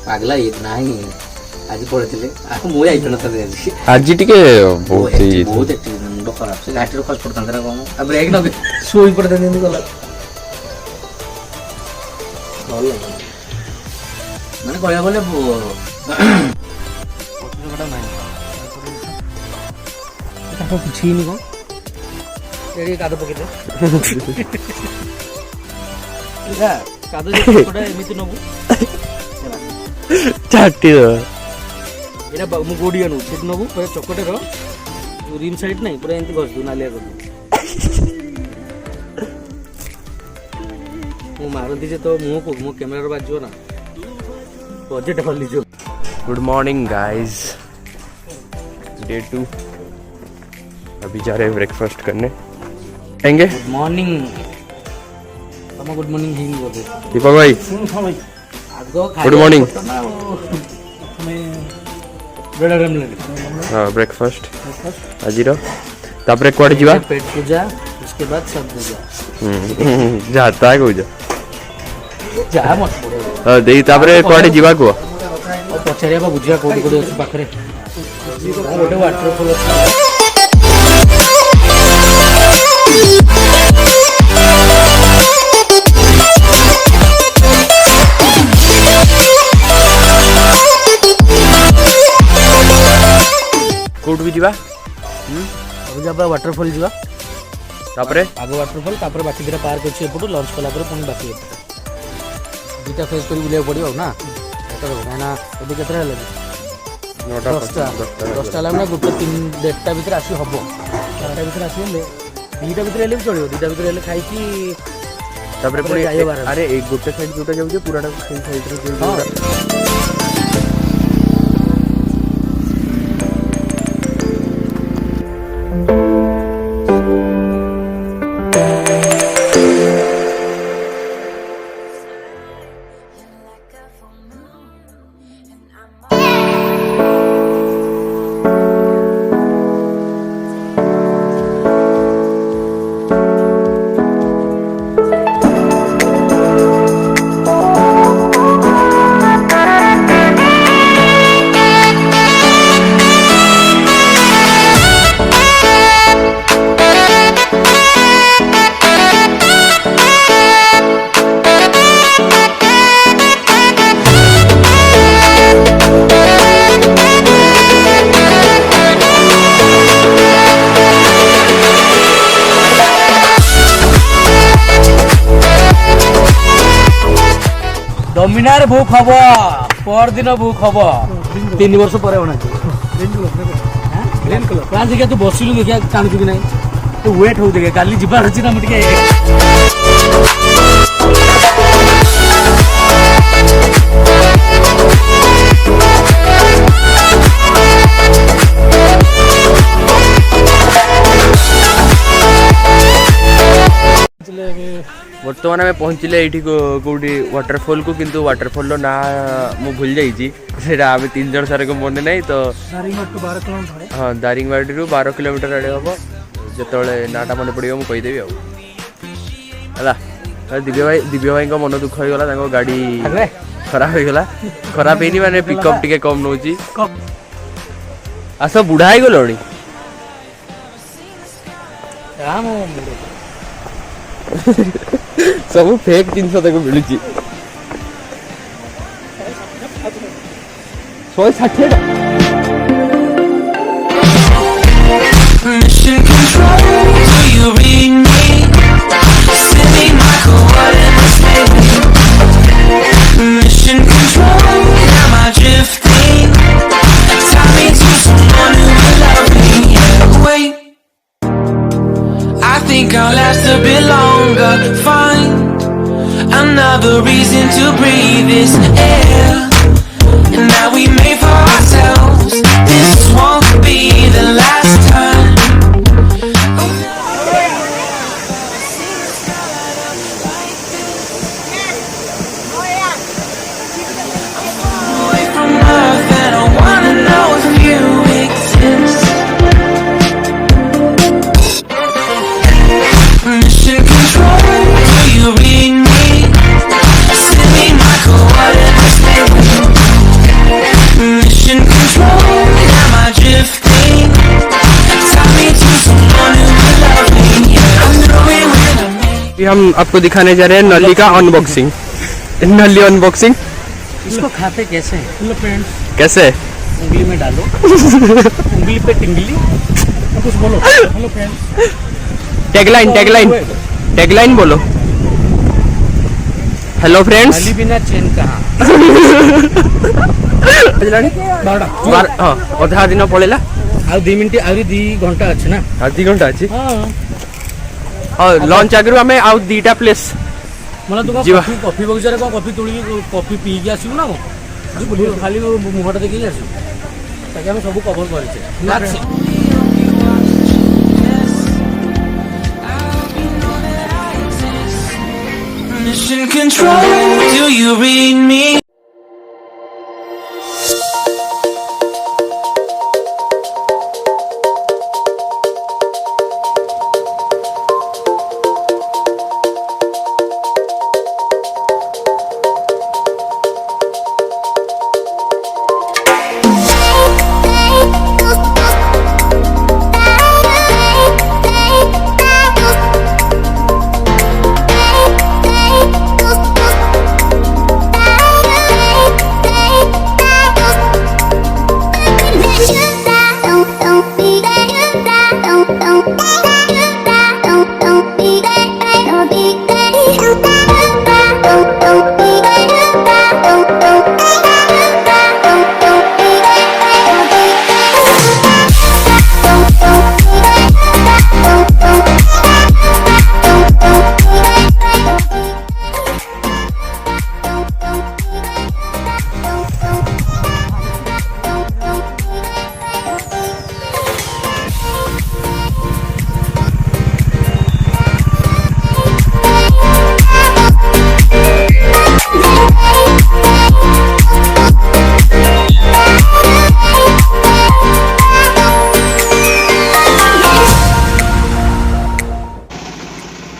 ପାଗଲା ନାହିଁ ଆଜି ପଳେଇଥିଲେ ମୁଁ ଯାଇଥିଲି ଆଜି ଟିକେ ବହୁତ ବହୁତ ମୁଣ୍ଡ ଖରାପ ସେ ଘାଟିରୁ ଖସି ପଡିଥାନ୍ତା ନା କଣ ତାପରେ ଏକ ନବେ ଶୋଇ ପଡିଥାନ୍ତି ଏମିତି ଗଲା ମାନେ କହିବାକୁ ଗଲେ କିଛି ହେଇନି କଣ ଏଠି କାଦ ପକେଇଲେ କାଦ ଏମିତି ନବୁ ଚାଟି ଏଇଟା ମୁଁ ଗୋଡିଆ ନବୁ ସେଠି ନବୁ ପୁରା ଚକଟେର ରିମ୍ ସାଇଡ୍ ନାହିଁ ପୁରା ଏମିତି ଘଷୁ ନାଲିଆ କରିବୁ ମୁଁ ମାରନ୍ତି ଯେ ତ ମୁହଁକୁ ମୋ କ୍ୟାମେରାରେ ବାଜିବ ନା ବଜେଟ୍ ଖୋଲିଯିବ। गुड मॉर्निंग गाइस डे 2 अभी जा रहे हैं ब्रेकफास्ट करने आएंगे गुड मॉर्निंग तम गुड मॉर्निंग हिंग बोलते दीपक भाई गुड मॉर्निंग हाँ ब्रेकफास्ट आज तापर कुआडे जीवा पेट पूजा उसके बाद सब पूजा जाता है कोई जा मत हां देई तापर कुआडे जीवा को पचारिया बा बुझिया कोडी कोडी अछि पाखरे गोटे वाटरफॉल अछि कोड भी जीवा अब जब वाटरफॉल जीवा तापरे आगो वाटरफॉल तापर बाकी दिरा पार्क अछि एपटो लंच कला पर पुनी बाकी दुटा फेस करी बुलिया पड़ियो ना ना एबे केतरा लगे 10टा लागना गोटे 3:30 भीतर आसी हबो 4टा भीतर आसी ले 2टा भीतर एले चलियो 2टा भीतर एले खाई की तापर पुनी अरे एक गोटे साइड जोटा जाउ जे पूराटा साइड रे डोमिनार भूख हब पर दिन भूख हब 3 वर्ष पर होना कहाँ देखिए तू बसिलु देखिए टाणुचु कि नहीं तू वेट हो देखिए काली जीवार अच्छी ना मुझे बर्तमान आम पहुँचले ये कौटी वाटरफॉल को किंतु वाटरफॉल ना मु भूल जाइए आम 3 जन सारे को मन ना तो हाँ दारिंगबाड़ी 12 किलोमीटर आड़े हम जो नाटा मन पड़ो मुझे कहीदेवी है दिव्य भाई मन दुख हो गला गाड़ी खराब हो गला खराब है माने पिकअप टिके कम नौ आस बुढ़ा हो गलणी सब फेक जिनस मिलूँ 160 think I'll last a bit longer. Find another reason to breathe this air. And now we made for ourselves. This won't be the last time. Away from Earth and I wanna know if you exist. Mission control, do you read me? Send me my coordinates. हम आपको दिखाने जा रहे हैं नली का unboxing. नली unboxing इसको खाते कैसे हैं? हेलो फ्रेंड्स, कैसे? उंगली में डालो, उंगली पे टिंगली, कुछ बोलो। Hello friends, tagline tagline tagline बोलो। Hello friends. खाली बिना चेन कहाँ? अधा दिन पड़ेगा आ 2 मिनिट आ 2 घंटा अच्छे ना? हाँ 2 घंटा अच्छी। हाँ लंच आगु आम आउ 2टा प्लेस मतलब तू जीवा। कॉफी बगीचारे कौन कॉफी तोड़ी कॉफी पीकी आसू ना खाली मुहटा देखिए आसू ताकि आम सब कभर कर। Mission control, do you read me?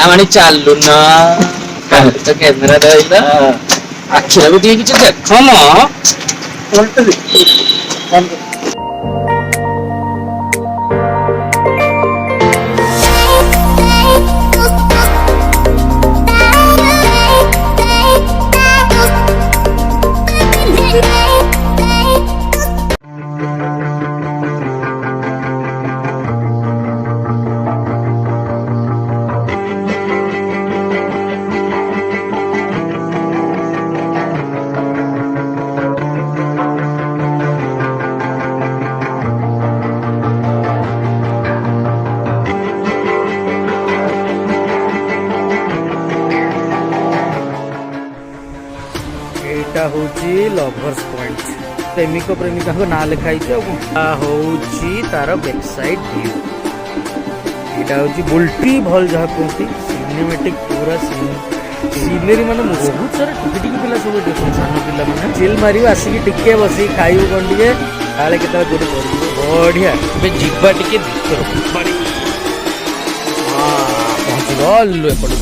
आमाने चालू ना तो कैमरा रहिला आखिरा भी ଟିକେ କିଛି ଦେଖ ମ उल्टे देखो। एटा होची लवर्स पॉइंट प्रेमिक प्रेमिका को ना लिखाई होची तार बैक साइड व्यू। एटा होची बुल्टी भल जहा कहती सिनेमैटिक पूरा सीनरी माने बहुत सारा टिकी टिकी पिला सब देखो सान पिला माने चिल मारियो आसिक टिके बसी खाइयो कोन टिके काले केता गोटे कर बढ़िया बे जिब्बा टिके भीतर बड़ी हां पहुंच गल एपड़।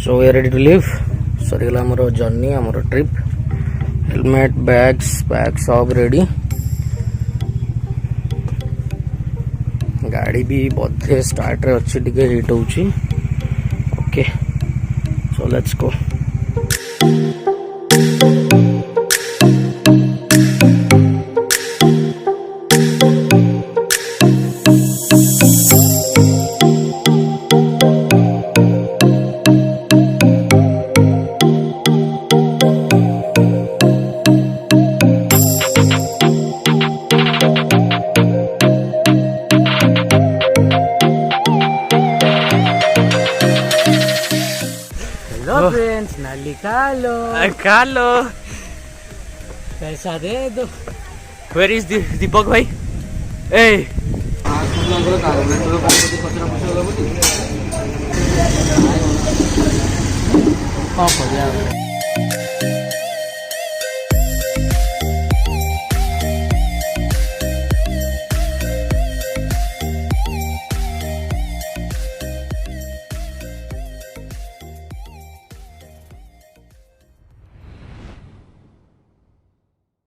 So we are ready to leave. सरीगला आमर जर्नी आमर ट्रिप हेलमेट बैग सब रेडी गाड़ी भी बोधे स्टार्ट रे अच्छी टिके हिट होची okay so let's go hello friends नाली खा लो पैसा दे दो वेयर इज दीपक भाई ए कौन